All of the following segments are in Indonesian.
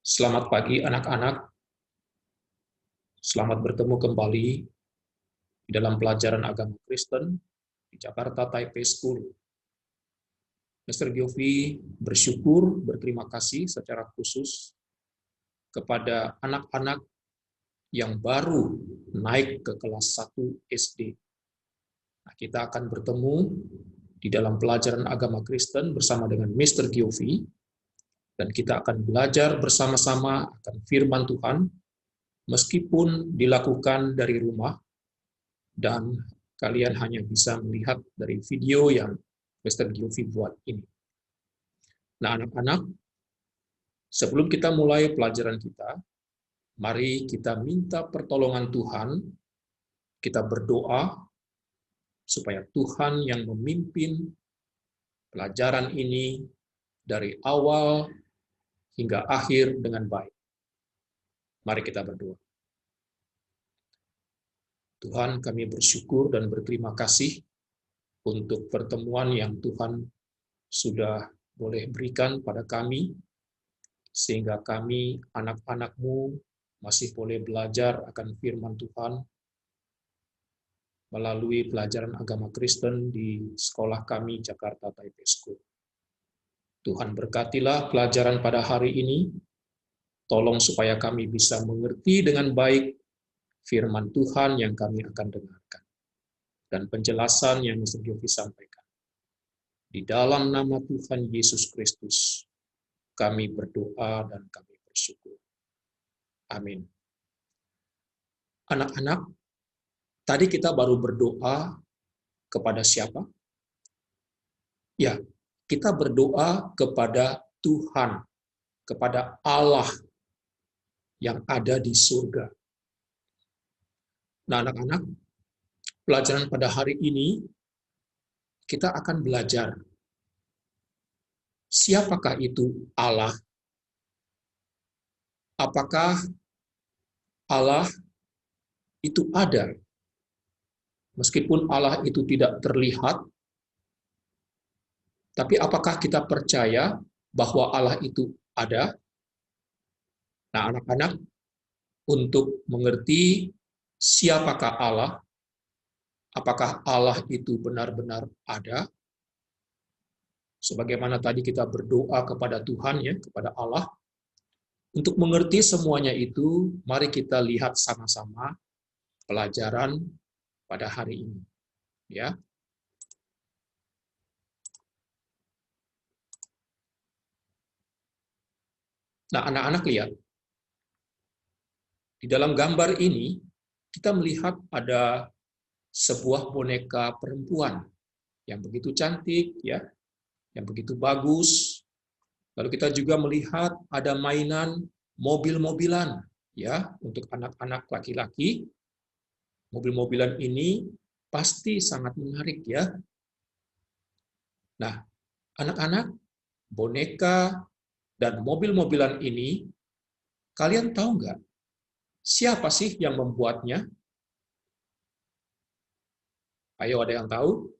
Selamat pagi anak-anak, selamat bertemu kembali di dalam pelajaran agama Kristen di Jakarta Taipei School. Mr. Giovi bersyukur, berterima kasih secara khusus kepada anak-anak yang baru naik ke kelas 1 SD. Nah, kita akan bertemu di dalam pelajaran agama Kristen bersama dengan Mr. Giovi, dan kita akan belajar bersama-sama akan firman Tuhan, meskipun dilakukan dari rumah, dan kalian hanya bisa melihat dari video yang Mr. Giovi buat ini. Nah, anak-anak, sebelum kita mulai pelajaran kita, mari kita minta pertolongan Tuhan, kita berdoa supaya Tuhan yang memimpin pelajaran ini dari awal hingga akhir dengan baik. Mari kita berdoa. Tuhan, kami bersyukur dan berterima kasih untuk pertemuan yang Tuhan sudah boleh berikan pada kami, sehingga kami, anak-anak-Mu, masih boleh belajar akan firman Tuhan melalui pelajaran agama Kristen di sekolah kami, Jakarta Taipei School. Tuhan berkatilah pelajaran pada hari ini, tolong supaya kami bisa mengerti dengan baik firman Tuhan yang kami akan dengarkan, dan penjelasan yang Mr. Giovi sampaikan. Di dalam nama Tuhan Yesus Kristus, kami berdoa dan kami bersyukur. Amin. Anak-anak, tadi kita baru berdoa kepada siapa? Ya, kita berdoa kepada Tuhan, kepada Allah yang ada di surga. Nah, anak-anak, pelajaran pada hari ini, kita akan belajar siapakah itu Allah. Apakah Allah itu ada? Meskipun Allah itu tidak terlihat, tapi apakah kita percaya bahwa Allah itu ada? Nah, anak-anak, untuk mengerti siapakah Allah, apakah Allah itu benar-benar ada, sebagaimana tadi kita berdoa kepada Tuhan, ya, kepada Allah, untuk mengerti semuanya itu, mari kita lihat sama-sama pelajaran pada hari ini. Ya. Nah, anak-anak lihat, di dalam gambar ini, kita melihat ada sebuah boneka perempuan yang begitu cantik, ya, yang begitu bagus. Lalu kita juga melihat ada mainan mobil-mobilan, ya, untuk anak-anak laki-laki. Mobil-mobilan ini pasti sangat menarik, ya. Nah, anak-anak, boneka dan mobil-mobilan ini, kalian tahu nggak siapa sih yang membuatnya? Ayo, ada yang tahu?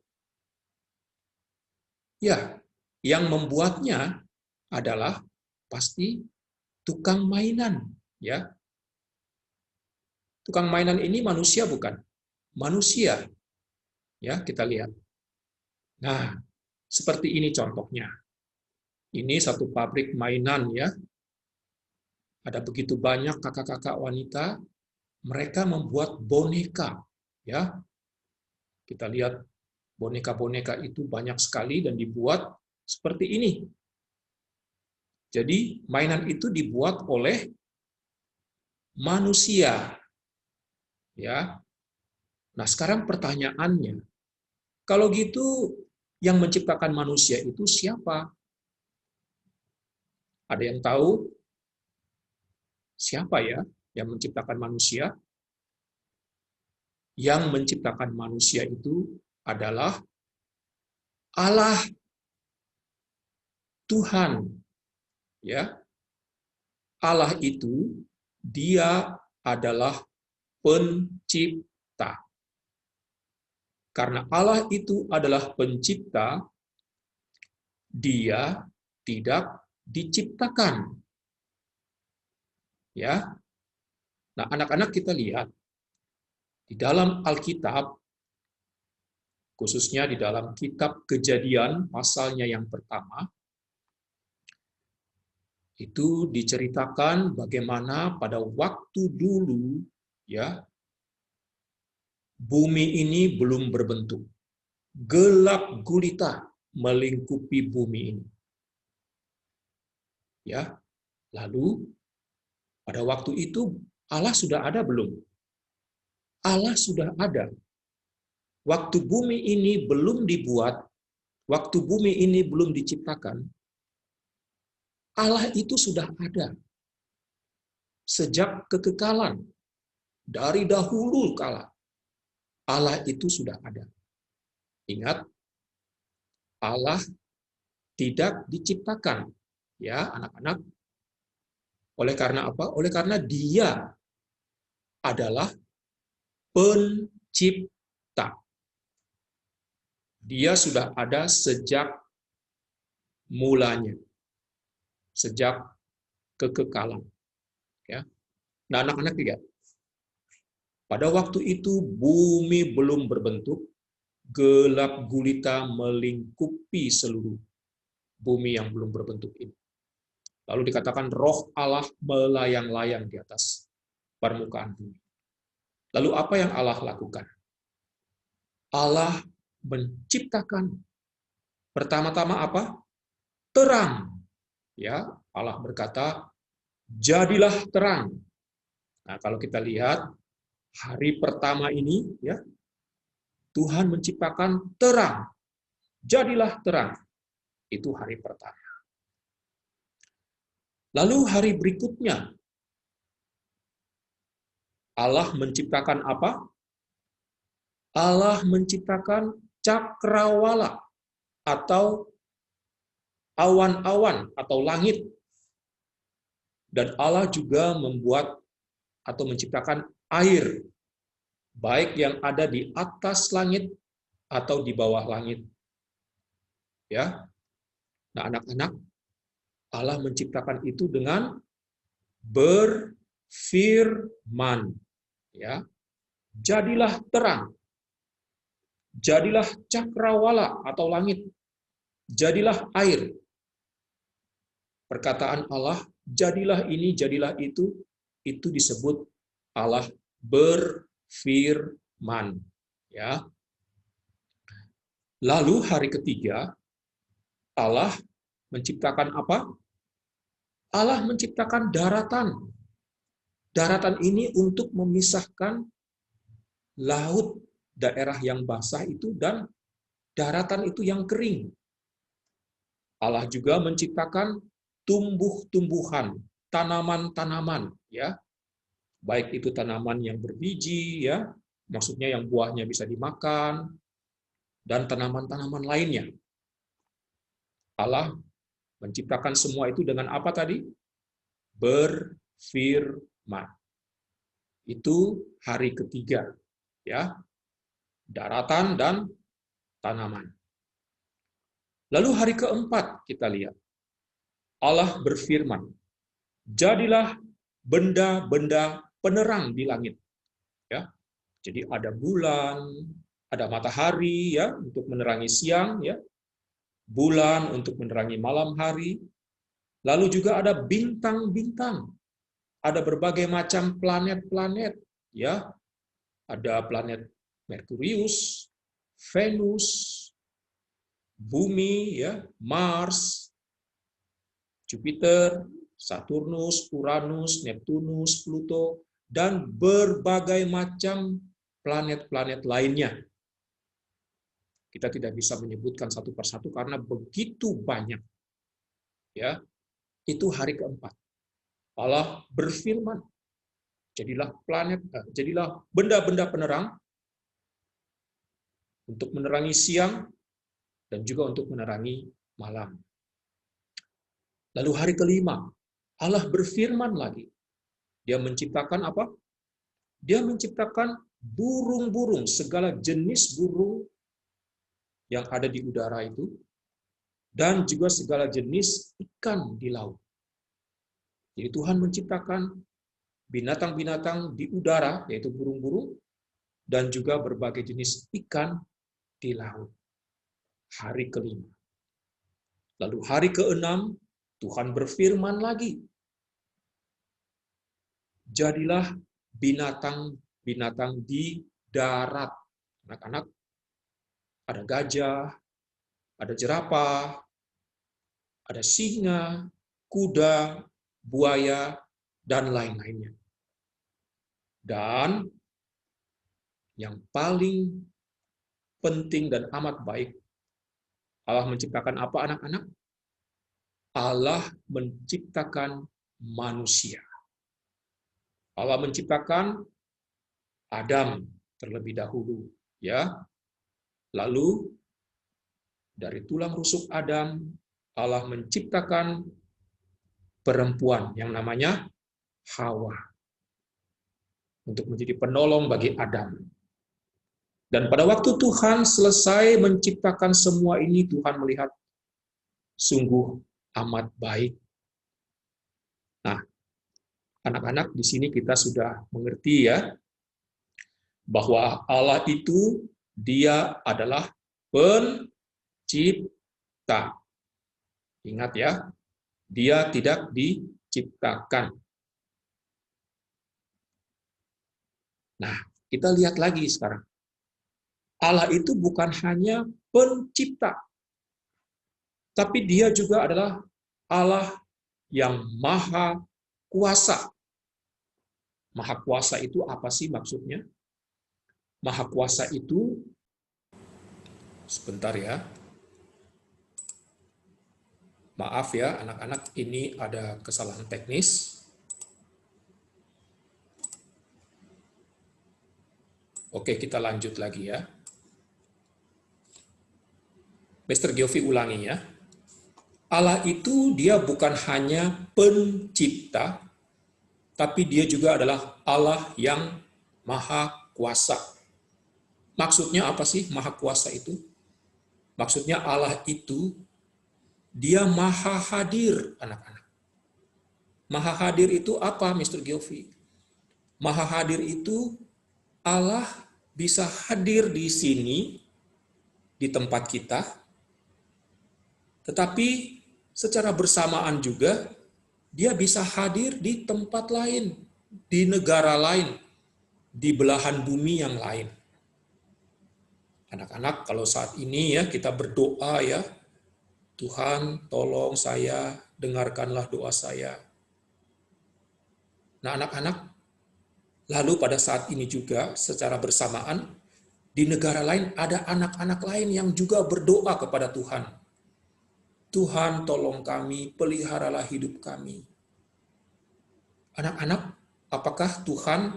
Ya, yang membuatnya adalah pasti tukang mainan, ya. Tukang mainan ini manusia bukan? Manusia. Ya, kita lihat. Nah, seperti ini contohnya. Ini satu pabrik mainan, ya. Ada begitu banyak kakak-kakak wanita, mereka membuat boneka, ya. Kita lihat boneka-boneka itu banyak sekali dan dibuat seperti ini. Jadi, mainan itu dibuat oleh manusia. Ya. Nah, sekarang pertanyaannya, kalau gitu yang menciptakan manusia itu siapa? Ada yang tahu siapa ya yang menciptakan manusia? Yang menciptakan manusia itu adalah Allah, Tuhan. Ya. Allah itu dia adalah pencipta. Karena Allah itu adalah pencipta, dia tidak diciptakan. Ya. Nah, anak-anak kita lihat di dalam Alkitab, khususnya di dalam kitab Kejadian pasalnya yang pertama, itu diceritakan bagaimana pada waktu dulu ya bumi ini belum berbentuk. Gelap gulita melingkupi bumi ini. Ya. Lalu pada waktu itu Allah sudah ada belum? Allah sudah ada. Waktu bumi ini belum dibuat, waktu bumi ini belum diciptakan, Allah itu sudah ada. Sejak kekekalan, dari dahulu kala, Allah itu sudah ada. Ingat, Allah tidak diciptakan. Ya, anak-anak. Oleh karena apa? Oleh karena Dia adalah pencipta. Dia sudah ada sejak mulanya, sejak kekekalan. Ya. Nah, anak-anak lihat, pada waktu itu bumi belum berbentuk, gelap gulita melingkupi seluruh bumi yang belum berbentuk ini. Lalu dikatakan roh Allah melayang-layang di atas permukaan bumi. Lalu apa yang Allah lakukan? Allah menciptakan pertama-tama apa? Terang. Ya, Allah berkata, "Jadilah terang." Nah, kalau kita lihat hari pertama ini ya, Tuhan menciptakan terang. Jadilah terang. Itu hari pertama. Lalu hari berikutnya Allah menciptakan apa? Allah menciptakan cakrawala atau awan-awan atau langit. Dan Allah juga membuat atau menciptakan air, baik yang ada di atas langit atau di bawah langit. Ya. Nah, anak-anak, Allah menciptakan itu dengan berfirman. Ya. Jadilah terang. Jadilah cakrawala atau langit. Jadilah air. Perkataan Allah, jadilah ini, jadilah itu disebut Allah berfirman. Ya. Lalu hari ketiga, Allah menciptakan apa? Allah menciptakan daratan. Daratan ini untuk memisahkan laut, daerah yang basah itu, dan daratan itu yang kering. Allah juga menciptakan tumbuh-tumbuhan, tanaman-tanaman, ya, baik itu tanaman yang berbiji, ya, maksudnya yang buahnya bisa dimakan, dan tanaman-tanaman lainnya. Allah menciptakan semua itu dengan apa tadi? Berfirman. Itu hari ketiga, ya, daratan dan tanaman. Lalu hari keempat kita lihat, Allah berfirman, jadilah benda-benda penerang di langit. Ya, jadi ada bulan, ada matahari, ya, untuk menerangi siang, ya, bulan untuk menerangi malam hari. Lalu juga ada bintang-bintang, ada berbagai macam planet-planet, ya, ada planet Merkurius, Venus, Bumi, ya, Mars, Jupiter, Saturnus, Uranus, Neptunus, Pluto, dan berbagai macam planet-planet lainnya. Kita tidak bisa menyebutkan satu persatu karena begitu banyak. Ya, itu hari keempat. Allah berfirman, jadilah jadilah benda-benda penerang untuk menerangi siang dan juga untuk menerangi malam. Lalu hari kelima, Allah berfirman lagi. Dia menciptakan apa? Dia menciptakan burung-burung, segala jenis burung yang ada di udara itu, dan juga segala jenis ikan di laut. Jadi Tuhan menciptakan binatang-binatang di udara, yaitu burung-burung, dan juga berbagai jenis ikan di laut. Hari kelima. Lalu hari keenam, Tuhan berfirman lagi, jadilah binatang-binatang di darat. Anak-anak, ada gajah, ada jerapah, ada singa, kuda, buaya, dan lain-lainnya. Dan yang paling penting dan amat baik, Allah menciptakan apa anak-anak? Allah menciptakan manusia. Allah menciptakan Adam terlebih dahulu, ya. Lalu dari tulang rusuk Adam, Allah menciptakan perempuan yang namanya Hawa untuk menjadi penolong bagi Adam. Dan pada waktu Tuhan selesai menciptakan semua ini, Tuhan melihat sungguh amat baik. Nah, anak-anak, di sini kita sudah mengerti ya, bahwa Allah itu Dia adalah pencipta. Ingat ya, Dia tidak diciptakan. Nah, kita lihat lagi sekarang. Allah itu bukan hanya pencipta, tapi Dia juga adalah Allah yang maha kuasa. Maha kuasa itu apa sih maksudnya? Maha kuasa itu, sebentar ya. Maaf ya anak-anak, ini ada kesalahan teknis. Oke, kita lanjut lagi ya. Mr. Giovi ulangi ya. Allah itu Dia bukan hanya pencipta, tapi Dia juga adalah Allah yang maha kuasa. Maksudnya apa sih maha kuasa itu? Maksudnya Allah itu Dia maha hadir, anak-anak. Maha hadir itu apa, Mr. Giovi? Maha hadir itu Allah bisa hadir di sini, di tempat kita, tetapi secara bersamaan juga Dia bisa hadir di tempat lain, di negara lain, di belahan bumi yang lain. Anak-anak, kalau saat ini ya kita berdoa ya, Tuhan tolong saya, dengarkanlah doa saya. Nah anak-anak, lalu pada saat ini juga secara bersamaan, di negara lain ada anak-anak lain yang juga berdoa kepada Tuhan. Tuhan tolong kami, peliharalah hidup kami. Anak-anak, apakah Tuhan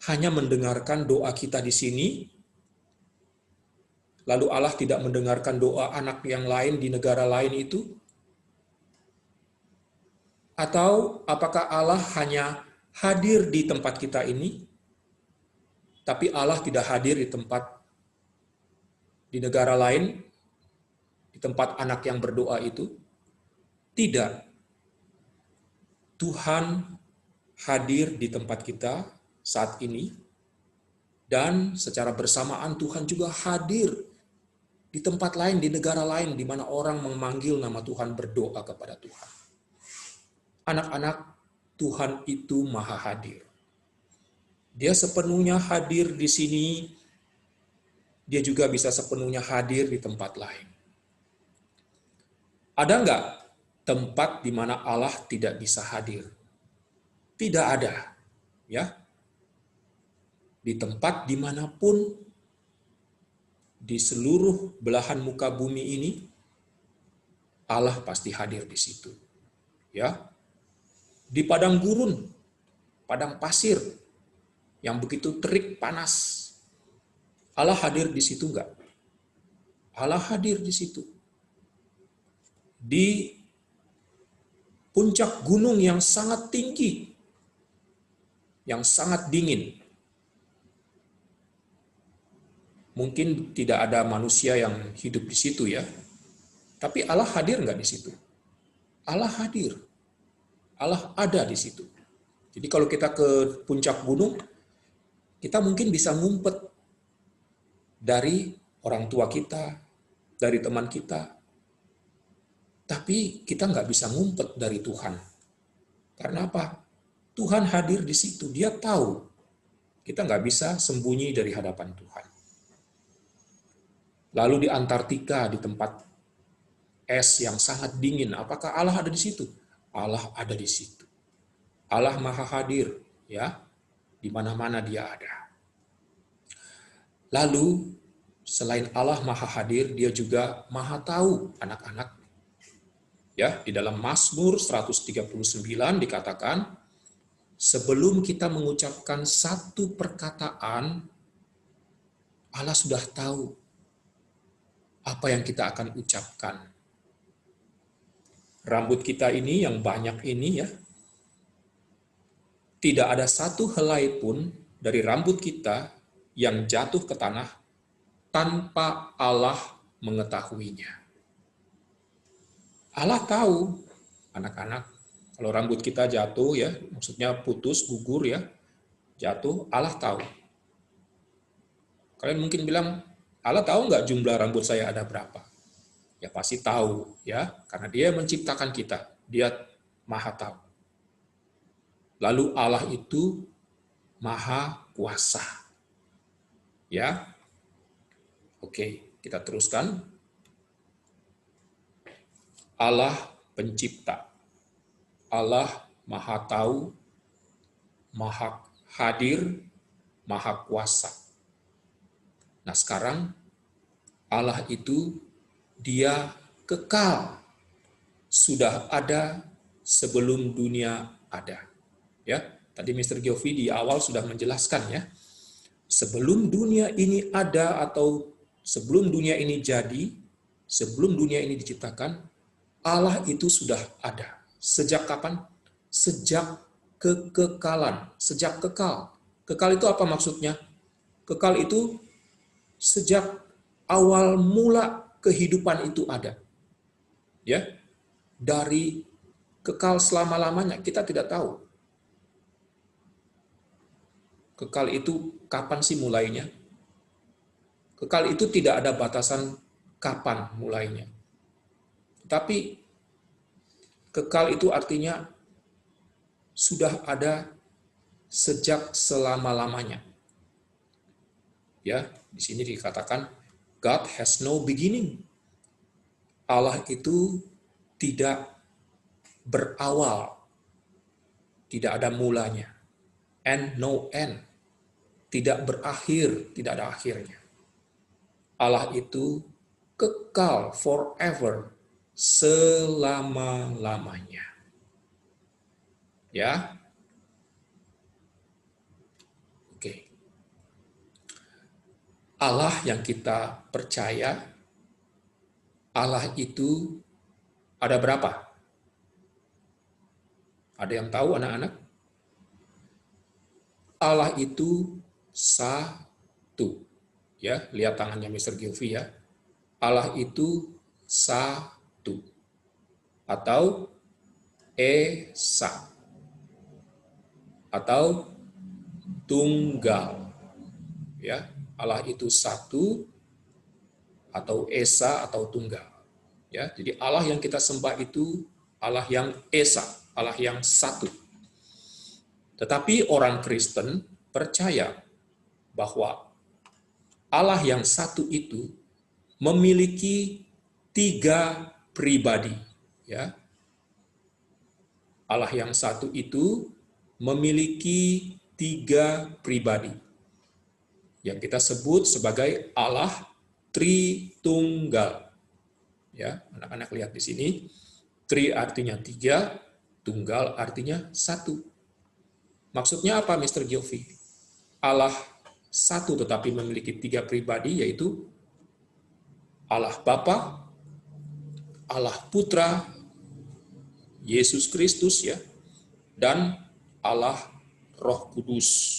hanya mendengarkan doa kita di sini, lalu Allah tidak mendengarkan doa anak yang lain di negara lain itu? Atau apakah Allah hanya hadir di tempat kita ini, tapi Allah tidak hadir di negara lain, di tempat anak yang berdoa itu? Tidak. Tuhan hadir di tempat kita saat ini, dan secara bersamaan Tuhan juga hadir di tempat lain, di negara lain, di mana orang memanggil nama Tuhan, berdoa kepada Tuhan. Anak-anak, Tuhan itu maha hadir. Dia sepenuhnya hadir di sini, Dia juga bisa sepenuhnya hadir di tempat lain. Ada enggak tempat di mana Allah tidak bisa hadir? Tidak ada. Ya. Di tempat dimanapun, di seluruh belahan muka bumi ini, Allah pasti hadir di situ. Ya. Di padang gurun, padang pasir, yang begitu terik panas, Allah hadir di situ enggak? Allah hadir di situ. Di puncak gunung yang sangat tinggi, yang sangat dingin, mungkin tidak ada manusia yang hidup di situ ya, tapi Allah hadir nggak di situ? Allah hadir, Allah ada di situ. Jadi kalau kita ke puncak gunung, kita mungkin bisa ngumpet dari orang tua kita, dari teman kita. Tapi kita nggak bisa ngumpet dari Tuhan. Karena apa? Tuhan hadir di situ. Dia tahu. Kita nggak bisa sembunyi dari hadapan Tuhan. Lalu di Antartika, di tempat es yang sangat dingin, apakah Allah ada di situ? Allah ada di situ. Allah Maha Hadir, ya, di mana-mana Dia ada. Lalu selain Allah Maha Hadir, Dia juga Maha Tahu anak-anak. Ya, di dalam Mazmur 139 dikatakan, sebelum kita mengucapkan satu perkataan, Allah sudah tahu apa yang kita akan ucapkan. Rambut kita ini yang banyak ini ya, tidak ada satu helai pun dari rambut kita yang jatuh ke tanah tanpa Allah mengetahuinya. Allah tahu, anak-anak, kalau rambut kita jatuh ya, maksudnya putus, gugur ya, jatuh, Allah tahu. Kalian mungkin bilang, Allah tahu nggak jumlah rambut saya ada berapa? Ya pasti tahu ya, karena Dia menciptakan kita, Dia Maha tahu. Lalu Allah itu Maha kuasa. Ya. Oke, kita teruskan. Allah pencipta. Allah Maha tahu, Maha hadir, Maha kuasa. Nah, sekarang Allah itu Dia kekal. Sudah ada sebelum dunia ada. Ya, tadi Mr. Giovi di awal sudah menjelaskan ya. Sebelum dunia ini ada atau sebelum dunia ini jadi, sebelum dunia ini diciptakan, Allah itu sudah ada. Sejak kapan? Sejak kekekalan, sejak kekal. Kekal itu apa maksudnya? Kekal itu sejak awal mula kehidupan itu ada. Ya. Dari kekal selama-lamanya kita tidak tahu. Kekal itu kapan sih mulainya? Kekal itu tidak ada batasan kapan mulainya. Tapi kekal itu artinya sudah ada sejak selama-lamanya. Ya, di sini dikatakan God has no beginning. Allah itu tidak berawal. Tidak ada mulanya. And no end. Tidak berakhir, tidak ada akhirnya. Allah itu kekal forever, selama-lamanya. Ya. Oke. Allah yang kita percaya, Allah itu ada berapa? Ada yang tahu anak-anak? Allah itu satu. Ya, lihat tangannya Mr. Gilvi ya. Allah itu satu. Atau esa. Atau tunggal. Ya, Allah itu satu atau esa atau tunggal. Ya, jadi Allah yang kita sembah itu Allah yang esa, Allah yang satu. Tetapi orang Kristen percaya bahwa Allah yang satu itu memiliki 3 pribadi. Ya. Allah yang satu itu memiliki 3 pribadi. Yang kita sebut sebagai Allah Tritunggal. Ya, anak-anak lihat di sini. Tri artinya 3, tunggal artinya 1. Maksudnya apa, Mr. Giovi? Allah satu tetapi memiliki 3 pribadi, yaitu Allah Bapa, Allah Putra, Yesus Kristus ya, dan Allah Roh Kudus.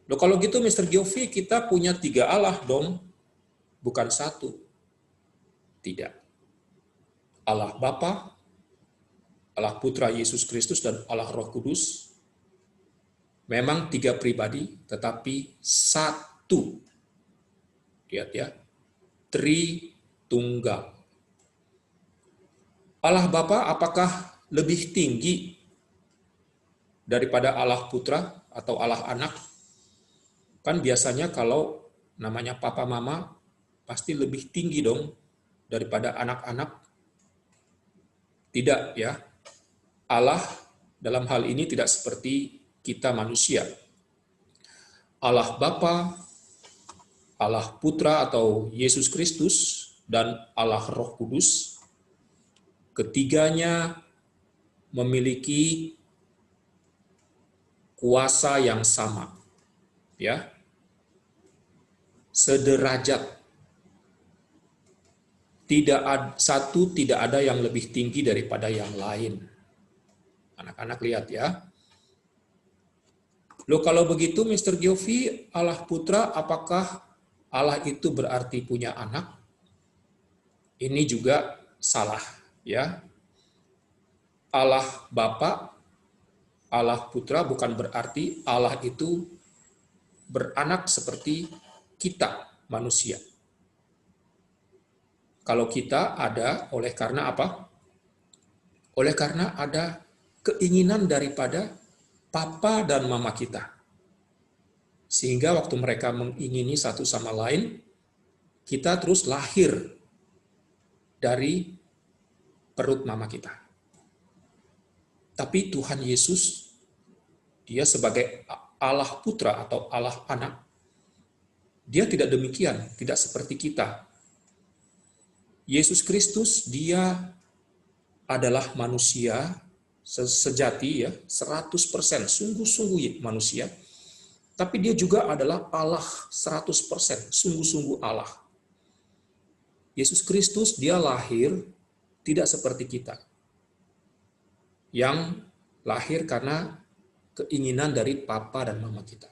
Loh, kalau gitu Mr. Giovi, kita punya 3 Allah dong, bukan 1. Tidak. Allah Bapa, Allah Putra Yesus Kristus, dan Allah Roh Kudus Memang 3 pribadi, tetapi satu. Lihat ya, Tritunggal. Allah Bapa apakah lebih tinggi daripada Allah Putra atau Allah Anak? Kan biasanya kalau namanya papa mama pasti lebih tinggi dong daripada anak-anak. Tidak ya. Allah dalam hal ini tidak seperti kita manusia. Allah Bapa, Allah Putra atau Yesus Kristus, dan Allah Roh Kudus, ketiganya memiliki kuasa yang sama, ya, sederajat. Tidak ada yang lebih tinggi daripada yang lain. Anak-anak lihat ya. Loh kalau begitu Mr. Giovi, Allah Putra, apakah Allah itu berarti punya anak? Ini juga salah, ya. Allah Bapa, Allah Putra bukan berarti Allah itu beranak seperti kita manusia. Kalau kita ada oleh karena apa? Oleh karena ada keinginan daripada papa dan mama kita. Sehingga waktu mereka mengingini satu sama lain, kita terus lahir dari perut mama kita. Tapi Tuhan Yesus, dia sebagai Allah Putra atau Allah Anak, dia tidak demikian, tidak seperti kita. Yesus Kristus, dia adalah manusia sejati ya, 100%, sungguh-sungguh manusia. Tapi dia juga adalah Allah 100%, sungguh-sungguh Allah. Yesus Kristus dia lahir tidak seperti kita. Yang lahir karena keinginan dari papa dan mama kita.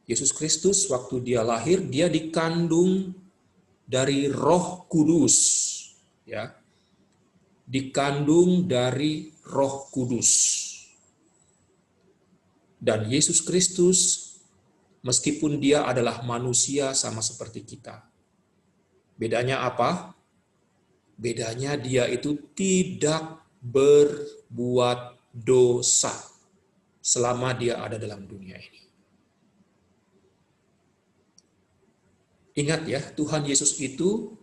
Yesus Kristus waktu dia lahir, dia dikandung dari Roh Kudus, ya. Dikandung dari Roh Kudus. Dan Yesus Kristus, meskipun dia adalah manusia sama seperti kita. Bedanya apa? Bedanya dia itu tidak berbuat dosa selama dia ada dalam dunia ini. Ingat ya, Tuhan Yesus itu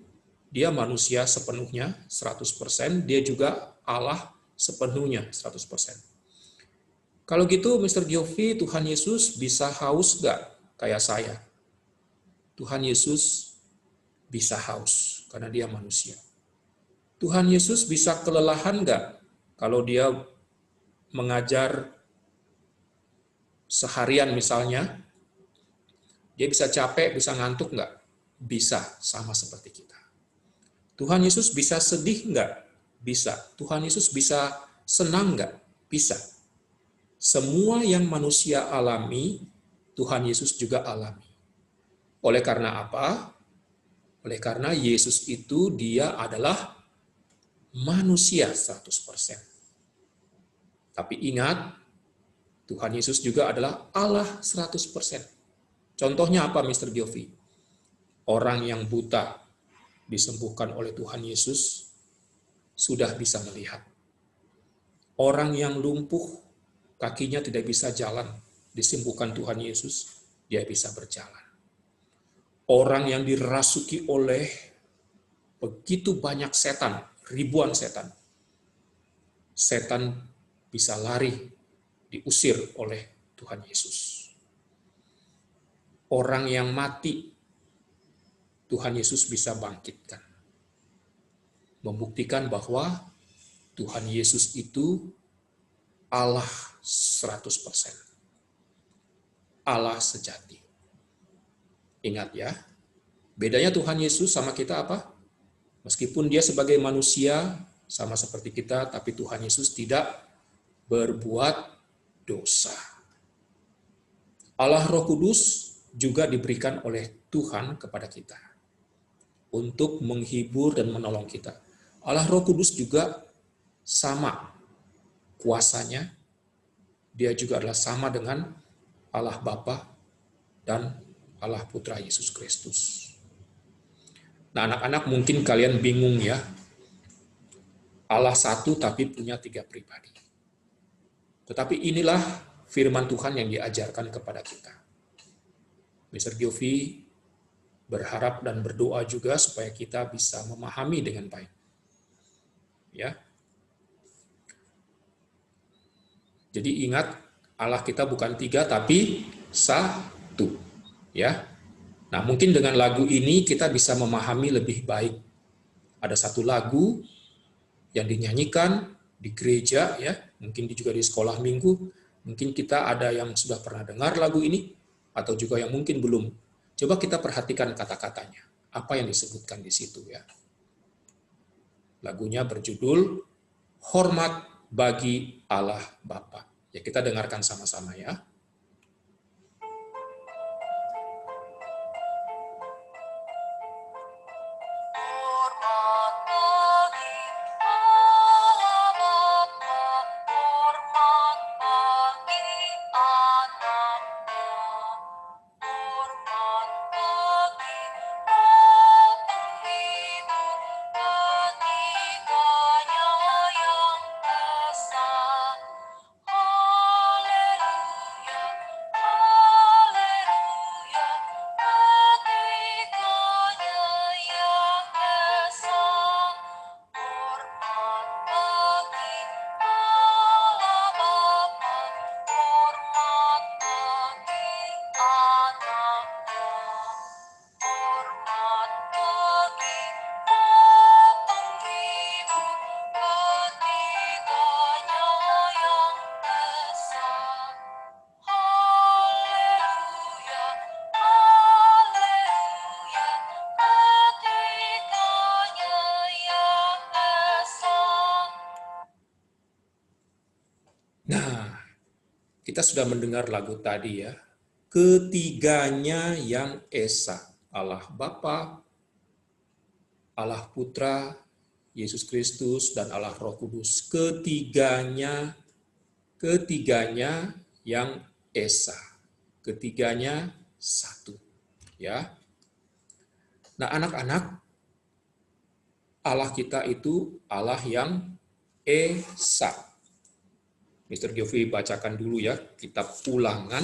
dia manusia sepenuhnya 100%, dia juga Allah sepenuhnya 100%. Kalau gitu Mr. Giovi, Tuhan Yesus bisa haus nggak kayak saya? Tuhan Yesus bisa haus karena dia manusia. Tuhan Yesus bisa kelelahan nggak kalau dia mengajar seharian misalnya? Dia bisa capek, bisa ngantuk nggak? Bisa, sama seperti kita. Tuhan Yesus bisa sedih nggak? Bisa. Tuhan Yesus bisa senang nggak? Bisa. Semua yang manusia alami, Tuhan Yesus juga alami. Oleh karena apa? Oleh karena Yesus itu dia adalah manusia 100%. Tapi ingat, Tuhan Yesus juga adalah Allah 100%. Contohnya apa, Mr. Giovi? Orang yang buta disembuhkan oleh Tuhan Yesus sudah bisa melihat. Orang yang lumpuh, kakinya tidak bisa jalan, disembuhkan Tuhan Yesus, dia bisa berjalan. Orang yang dirasuki oleh begitu banyak setan, ribuan setan, setan bisa lari, diusir oleh Tuhan Yesus. Orang yang mati, Tuhan Yesus bisa bangkitkan. Membuktikan bahwa Tuhan Yesus itu Allah 100%. Allah sejati. Ingat ya, bedanya Tuhan Yesus sama kita apa? Meskipun dia sebagai manusia, sama seperti kita, tapi Tuhan Yesus tidak berbuat dosa. Allah Roh Kudus juga diberikan oleh Tuhan kepada kita untuk menghibur dan menolong kita. Allah Roh Kudus juga sama kuasanya, Dia juga adalah sama dengan Allah Bapa dan Allah Putra Yesus Kristus. Nah, anak-anak mungkin kalian bingung ya, Allah satu tapi punya 3 pribadi. Tetapi inilah firman Tuhan yang diajarkan kepada kita. Mr. Giovi berharap dan berdoa juga supaya kita bisa memahami dengan baik. Ya. Jadi ingat, Allah kita bukan 3 tapi 1. Ya. Nah, mungkin dengan lagu ini kita bisa memahami lebih baik. Ada satu lagu yang dinyanyikan di gereja, ya, mungkin juga di sekolah minggu. Mungkin kita ada yang sudah pernah dengar lagu ini, atau juga yang mungkin belum. Coba kita perhatikan kata-katanya. Apa yang disebutkan di situ, ya. Lagunya berjudul Hormat bagi Allah Bapa. Ya, kita dengarkan sama-sama ya. Nah, kita sudah mendengar lagu tadi ya. Ketiganya yang Esa, Allah Bapa, Allah Putra, Yesus Kristus, dan Allah Roh Kudus. Ketiganya yang Esa. Ketiganya satu. Ya. Nah, anak-anak, Allah kita itu Allah yang Esa. Mr. Giovi bacakan dulu ya, kitab Ulangan,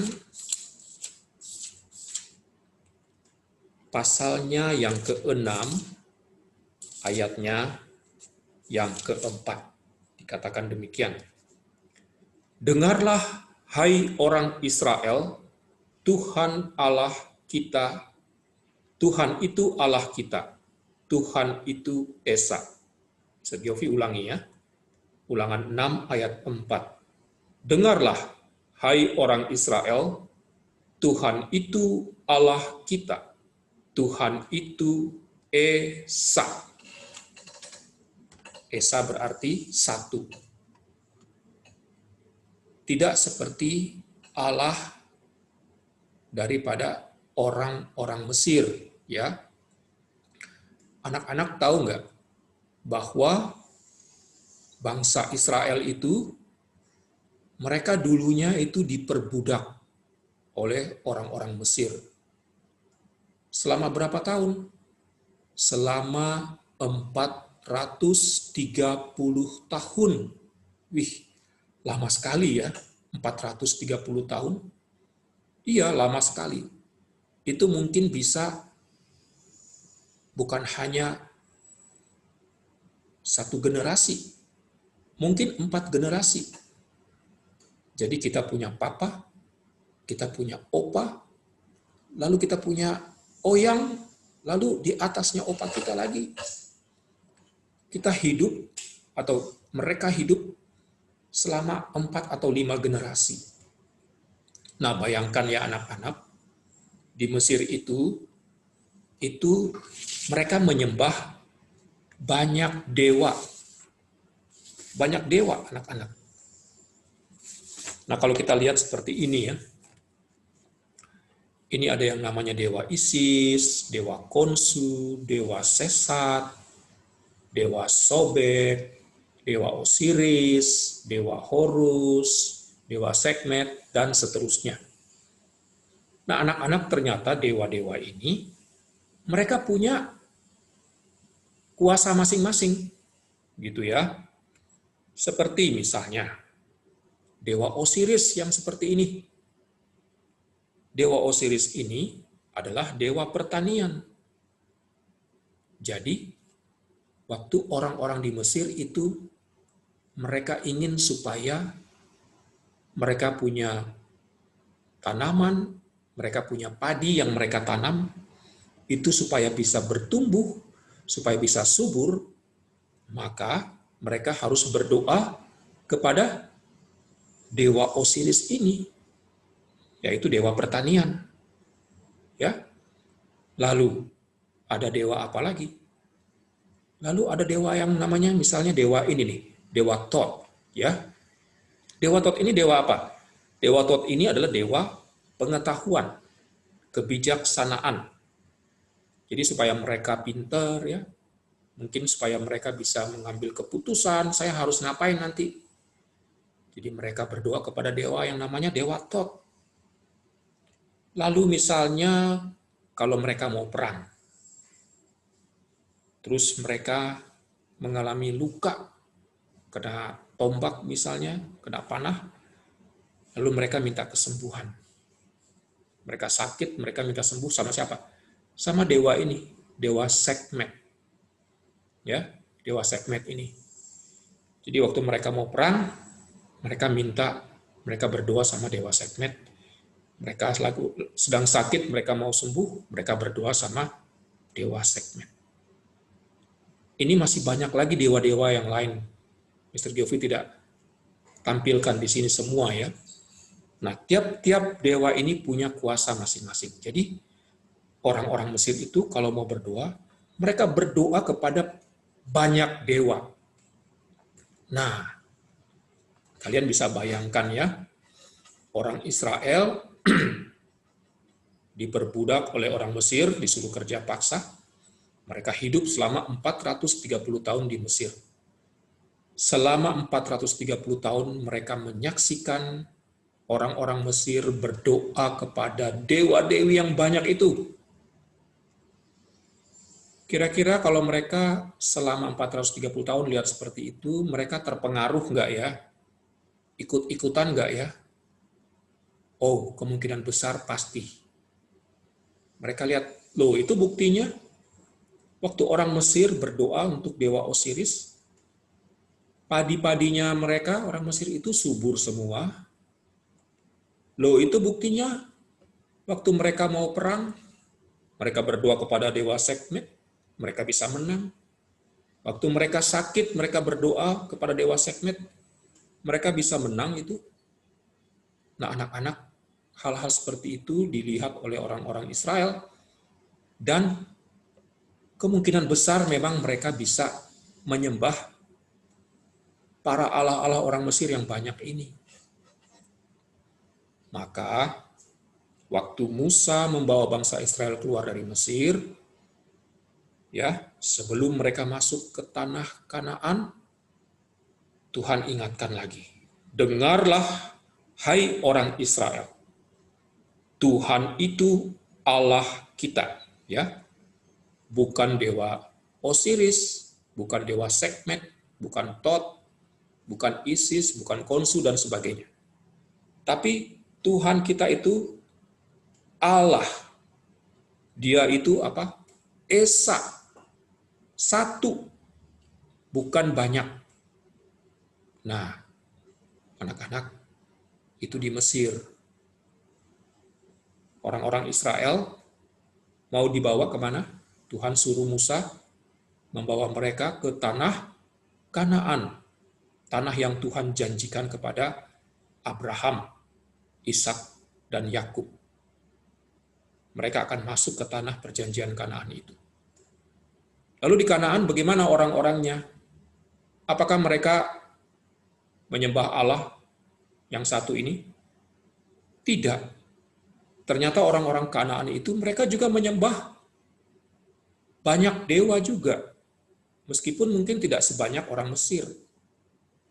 pasalnya yang ke-6, ayatnya yang ke-4. Dikatakan demikian. Dengarlah, hai orang Israel, Tuhan Allah kita, Tuhan itu Allah kita, Tuhan itu Esa. Mr. Giovi ulangi ya. Ulangan 6 ayat 4. Dengarlah, hai orang Israel, Tuhan itu Allah kita, Tuhan itu Esa. Esa berarti satu. Tidak seperti Allah daripada orang-orang Mesir, ya. Anak-anak tahu nggak bahwa bangsa Israel itu mereka dulunya itu diperbudak oleh orang-orang Mesir. Selama berapa tahun? Selama 430 tahun. Wih, lama sekali ya, 430 tahun. Iya, lama sekali. Itu mungkin bisa bukan hanya satu generasi, mungkin 4 generasi. Jadi kita punya papa, kita punya opa, lalu kita punya oyang, lalu di atasnya opa kita lagi. Kita hidup, atau mereka hidup selama 4 atau 5 generasi. Nah, bayangkan ya anak-anak, di Mesir itu mereka menyembah banyak dewa. Banyak dewa, anak-anak. Nah, kalau kita lihat seperti ini ya. Ini ada yang namanya Dewa Isis, Dewa Konsu, Dewa Sesat, Dewa Sobek, Dewa Osiris, Dewa Horus, dewa Sekhmet, dan seterusnya. Nah, anak-anak ternyata dewa-dewa ini, mereka punya kuasa masing-masing, gitu ya. Seperti misalnya, dewa Osiris yang seperti ini. Dewa Osiris ini adalah dewa pertanian. Jadi, waktu orang-orang di Mesir itu, mereka ingin supaya mereka punya tanaman, mereka punya padi yang mereka tanam, itu supaya bisa bertumbuh, supaya bisa subur, maka mereka harus berdoa kepada dewa Osiris ini, yaitu dewa pertanian. Ya. Lalu ada dewa apa lagi? Lalu ada dewa yang namanya misalnya dewa ini nih, dewa Thoth, ya. Dewa Thoth ini dewa apa? Dewa Thoth ini adalah dewa pengetahuan, kebijaksanaan. Jadi supaya mereka pintar, ya, mungkin supaya mereka bisa mengambil keputusan, saya harus ngapain nanti. Jadi mereka berdoa kepada dewa yang namanya dewa Thoth. Lalu misalnya kalau mereka mau perang, terus mereka mengalami luka, kena tombak misalnya, kena panah, lalu mereka minta kesembuhan. Mereka sakit, mereka minta sembuh sama siapa? Sama dewa ini, dewa Sekhmet. Ya, dewa Sekhmet ini. Jadi waktu mereka mau perang, mereka berdoa sama dewa Sekhmet. Mereka sedang sakit, mereka mau sembuh, mereka berdoa sama dewa Sekhmet. Ini masih banyak lagi dewa-dewa yang lain. Mr. Giovi tidak tampilkan di sini semua ya. Nah, tiap-tiap dewa ini punya kuasa masing-masing. Jadi, orang-orang Mesir itu kalau mau berdoa, mereka berdoa kepada banyak dewa. Nah, kalian bisa bayangkan ya, orang Israel diperbudak oleh orang Mesir, disuruh kerja paksa. Mereka hidup selama 430 tahun di Mesir. Selama 430 tahun mereka menyaksikan orang-orang Mesir berdoa kepada dewa-dewi yang banyak itu. Kira-kira kalau mereka selama 430 tahun lihat seperti itu, mereka terpengaruh nggak ya? Ikut-ikutan nggak ya? Oh, kemungkinan besar pasti. Mereka lihat, loh itu buktinya waktu orang Mesir berdoa untuk dewa Osiris, padi-padinya mereka, orang Mesir itu subur semua. Loh itu buktinya waktu mereka mau perang, mereka berdoa kepada dewa Sekhmet, mereka bisa menang. Waktu mereka sakit, mereka berdoa kepada dewa Sekhmet, mereka bisa menang itu. Nah, anak-anak, hal-hal seperti itu dilihat oleh orang-orang Israel, dan kemungkinan besar memang mereka bisa menyembah para allah-allah orang Mesir yang banyak ini. Maka, waktu Musa membawa bangsa Israel keluar dari Mesir, ya, sebelum mereka masuk ke tanah Kanaan, Tuhan ingatkan lagi, dengarlah, hai orang Israel, Tuhan itu Allah kita, ya, bukan dewa Osiris, bukan dewa Sekhmet, bukan Thoth, bukan Isis, bukan Khonsu dan sebagainya. Tapi Tuhan kita itu Allah. Dia itu apa? Esa. Satu. Bukan banyak. Nah, anak-anak, itu di Mesir. Orang-orang Israel mau dibawa kemana? Tuhan suruh Musa membawa mereka ke tanah Kanaan. Tanah yang Tuhan janjikan kepada Abraham, Ishak, dan Yakub. Mereka akan masuk ke tanah perjanjian Kanaan itu. Lalu di Kanaan bagaimana orang-orangnya? Apakah mereka menyembah Allah yang satu ini? Tidak. Ternyata orang-orang Kanaan itu mereka juga menyembah banyak dewa juga. Meskipun mungkin tidak sebanyak orang Mesir.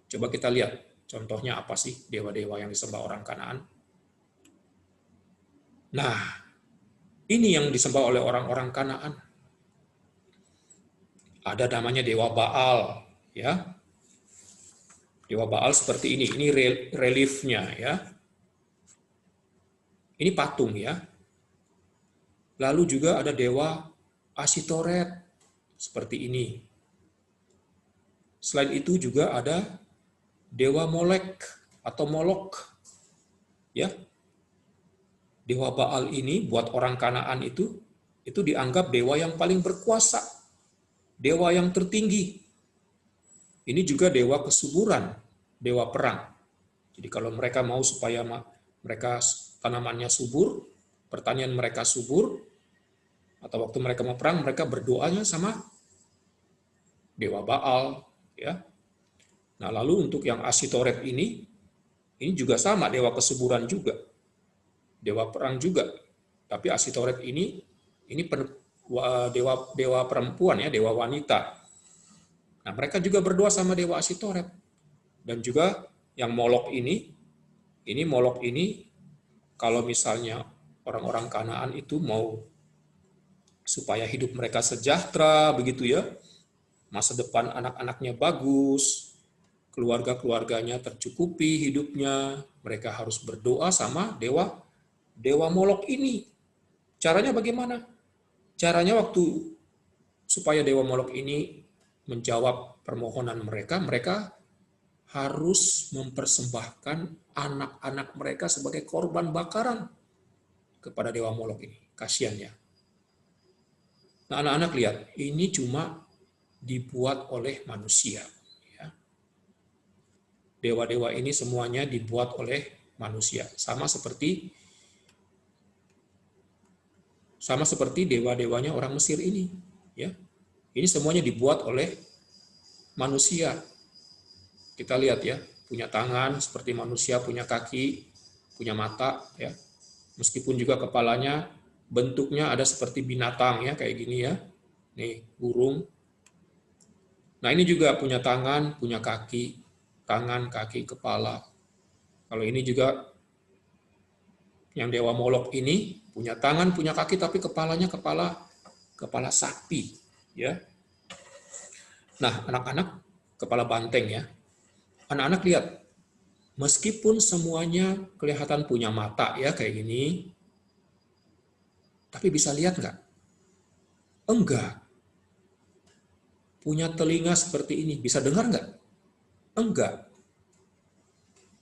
Coba kita lihat Contohnya apa sih dewa-dewa yang disembah orang Kanaan? Nah, ini yang disembah oleh orang-orang Kanaan. Ada namanya Dewa Baal, ya. Dewa Baal seperti ini reliefnya, ya. Ini patung, ya. Lalu juga ada Dewa Asitoret, seperti ini. Selain itu juga ada Dewa Molek atau Molok, ya. Dewa Baal ini buat orang Kanaan itu dianggap dewa yang paling berkuasa, dewa yang tertinggi. Ini juga dewa kesuburan, dewa perang. Jadi kalau mereka mau supaya mereka tanamannya subur, pertanian mereka subur, atau waktu mereka mau perang, mereka berdoanya sama Dewa Baal, ya. Nah, lalu untuk yang Asitoret ini juga sama, dewa kesuburan juga, dewa perang juga. Tapi Asitoret ini dewa perempuan, ya, dewa wanita. Nah, mereka juga berdoa sama dewa Asitoret. Dan juga yang Molok ini kalau misalnya orang-orang Kanaan itu mau supaya hidup mereka sejahtera, begitu ya, masa depan anak-anaknya bagus, keluarga-keluarganya tercukupi hidupnya, mereka harus berdoa sama dewa Molok ini. Caranya bagaimana? Caranya waktu supaya dewa Molok ini menjawab permohonan mereka, mereka harus mempersembahkan anak-anak mereka sebagai korban bakaran kepada dewa Molok ini. Kasiannya. Nah, anak-anak lihat, ini cuma dibuat oleh manusia. Ya. Dewa-dewa ini semuanya dibuat oleh manusia. Sama seperti dewa-dewanya orang Mesir ini. Ya. Ini semuanya dibuat oleh manusia. Kita lihat ya, punya tangan seperti manusia, punya kaki, punya mata, ya. Meskipun juga kepalanya bentuknya ada seperti binatang, ya, kayak gini ya. Nih, burung. Nah, ini juga punya tangan, punya kaki, tangan, kaki, kepala. Kalau ini juga yang dewa Molok ini punya tangan, punya kaki, tapi kepalanya kepala sapi, ya. Nah, anak-anak kepala banteng, ya. Anak-anak lihat, meskipun semuanya kelihatan punya mata, ya, kayak gini, tapi bisa lihat nggak? Enggak. Punya telinga seperti ini, bisa dengar nggak? Enggak.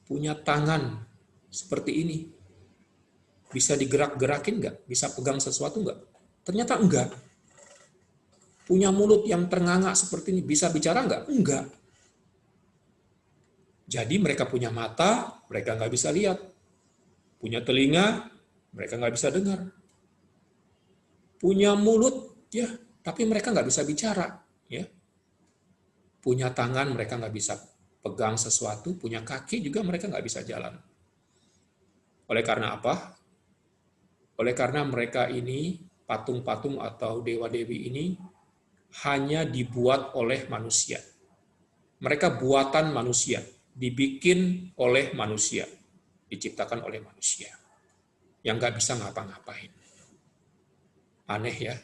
Punya tangan seperti ini, bisa digerak-gerakin nggak? Bisa pegang sesuatu nggak? Ternyata enggak. Punya mulut yang ternganga seperti ini, bisa bicara nggak? Enggak. Jadi mereka punya mata, mereka nggak bisa lihat. Punya telinga, mereka nggak bisa dengar. Punya mulut, ya, tapi mereka nggak bisa bicara. Ya. Punya tangan, mereka nggak bisa pegang sesuatu. Punya kaki juga mereka nggak bisa jalan. Oleh karena apa? Oleh karena mereka ini, patung-patung atau dewa-dewi ini, hanya dibuat oleh manusia. Mereka buatan manusia, dibikin oleh manusia, diciptakan oleh manusia, yang nggak bisa ngapa-ngapain. Aneh ya,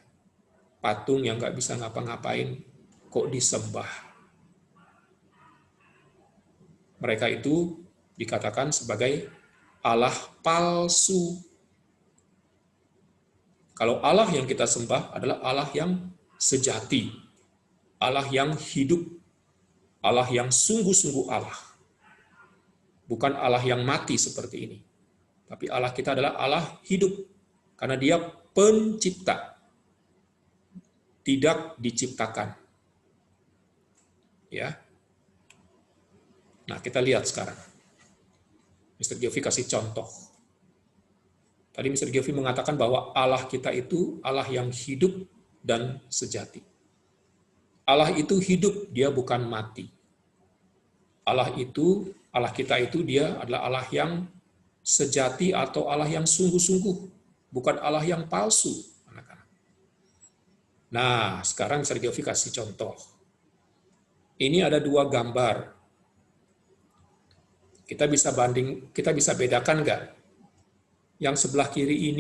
patung yang nggak bisa ngapa-ngapain, kok disembah. Mereka itu dikatakan sebagai Allah palsu. Kalau Allah yang kita sembah adalah Allah yang sejati, Allah yang hidup, Allah yang sungguh-sungguh Allah. Bukan Allah yang mati seperti ini. Tapi Allah kita adalah Allah hidup. Karena dia pencipta. Tidak diciptakan. Ya. Nah, kita lihat sekarang. Mr. Giovi kasih contoh. Tadi Mr. Giovi mengatakan bahwa Allah kita itu Allah yang hidup dan sejati. Allah itu hidup, dia bukan mati. Allah kita itu dia adalah Allah yang sejati atau Allah yang sungguh-sungguh, bukan Allah yang palsu. Nah, sekarang Mr. Giovi kasih contoh. Ini ada dua gambar. Kita bisa bedakan nggak? Yang sebelah kiri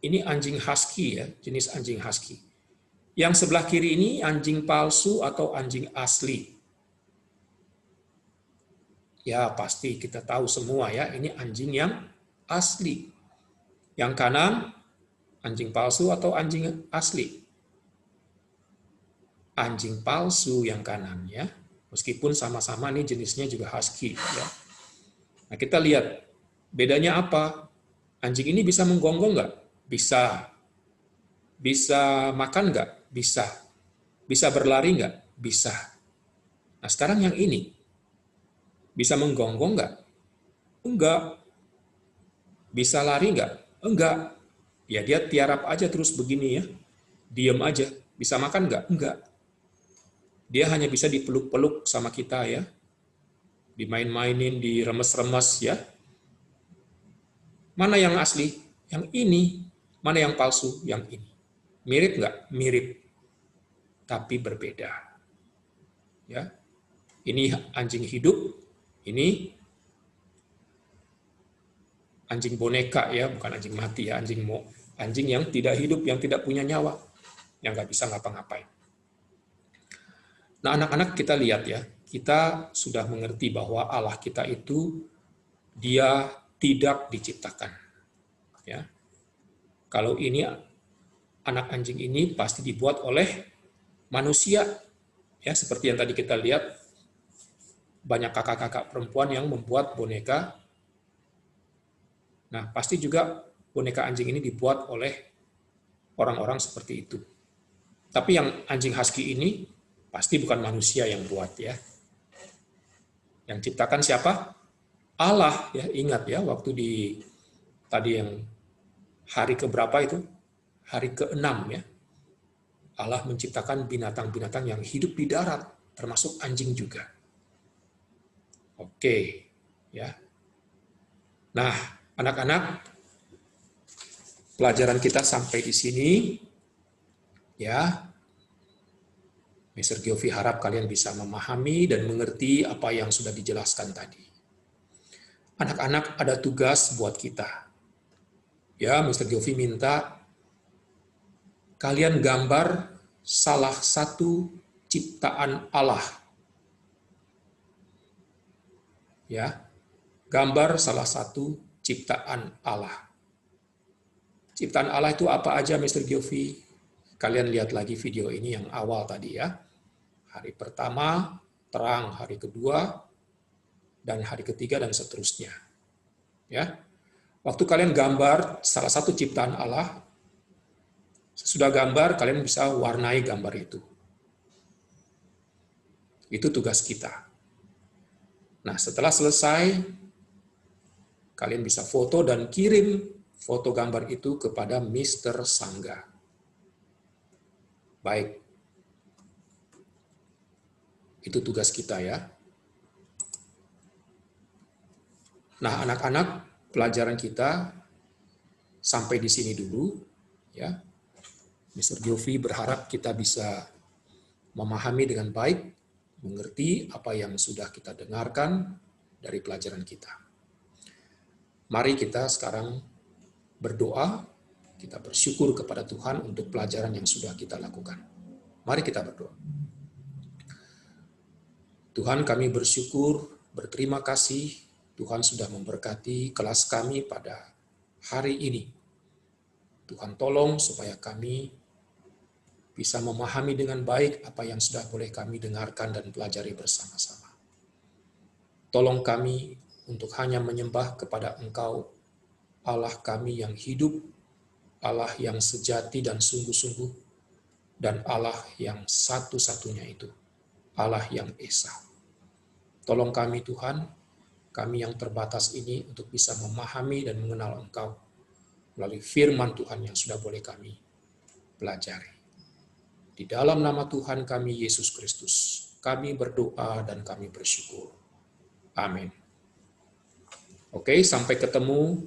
ini anjing husky ya, jenis anjing husky. Yang sebelah kiri ini anjing palsu atau anjing asli. Ya, pasti kita tahu semua ya, ini anjing yang asli. Yang kanan, anjing palsu atau anjing asli. Anjing palsu yang kanan ya. Meskipun sama-sama nih jenisnya juga husky ya. Nah, kita lihat bedanya apa? Anjing ini bisa menggonggong nggak? Bisa. Bisa makan nggak? Bisa. Bisa berlari nggak? Bisa. Nah, sekarang yang ini bisa menggonggong nggak? Enggak. Bisa lari nggak? Enggak. Ya dia tiarap aja terus begini ya. Diam aja. Bisa makan nggak? Enggak. Dia hanya bisa dipeluk-peluk sama kita ya. Dimain-mainin, diremes-remes ya. Mana yang asli? Yang ini. Mana yang palsu? Yang ini. Mirip nggak? Mirip. Tapi berbeda. Ya. Ini anjing hidup, ini anjing boneka ya, bukan anjing mati ya, anjing yang tidak hidup, yang tidak punya nyawa, yang nggak bisa ngapa-ngapain. Nah, anak-anak kita lihat ya, kita sudah mengerti bahwa Allah kita itu dia tidak diciptakan. Ya. Kalau ini anak anjing ini pasti dibuat oleh manusia, ya seperti yang tadi kita lihat, banyak kakak-kakak perempuan yang membuat boneka. Nah, pasti juga boneka anjing ini dibuat oleh orang-orang seperti itu. Tapi yang anjing husky ini pasti bukan manusia yang buat ya. Yang ciptakan siapa? Allah ya, ingat ya waktu tadi yang hari keberapa itu? Hari ke-6 ya. Allah menciptakan binatang-binatang yang hidup di darat, termasuk anjing juga. Oke, ya. Nah, anak-anak, pelajaran kita sampai di sini, ya. Mr. Giovi harap kalian bisa memahami dan mengerti apa yang sudah dijelaskan tadi. Anak-anak, ada tugas buat kita. Ya, Mr. Giovi minta kalian gambar salah satu ciptaan Allah. Ya, gambar salah satu ciptaan Allah. Ciptaan Allah itu apa aja, Mr. Giovi? Kalian lihat lagi video ini yang awal tadi ya. Hari pertama, terang, hari kedua, dan hari ketiga, dan seterusnya. Ya, waktu kalian gambar salah satu ciptaan Allah, sesudah gambar, kalian bisa warnai gambar itu. Itu tugas kita. Nah, setelah selesai, kalian bisa foto dan kirim foto gambar itu kepada Mr. Sangga. Baik. Itu tugas kita ya. Nah, anak-anak, pelajaran kita sampai di sini dulu ya. Mr. Giovi berharap kita bisa memahami dengan baik, mengerti apa yang sudah kita dengarkan dari pelajaran kita. Mari kita sekarang berdoa, kita bersyukur kepada Tuhan untuk pelajaran yang sudah kita lakukan. Mari kita berdoa. Tuhan, kami bersyukur, berterima kasih, Tuhan sudah memberkati kelas kami pada hari ini. Tuhan tolong supaya kami bisa memahami dengan baik apa yang sudah boleh kami dengarkan dan pelajari bersama-sama. Tolong kami untuk hanya menyembah kepada Engkau, Allah kami yang hidup, Allah yang sejati dan sungguh-sungguh, dan Allah yang satu-satunya itu, Allah yang Esa. Tolong kami Tuhan, kami yang terbatas ini untuk bisa memahami dan mengenal Engkau melalui firman Tuhan yang sudah boleh kami pelajari. Di dalam nama Tuhan kami, Yesus Kristus, kami berdoa dan kami bersyukur. Amin. Oke, sampai ketemu.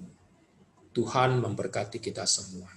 Tuhan memberkati kita semua.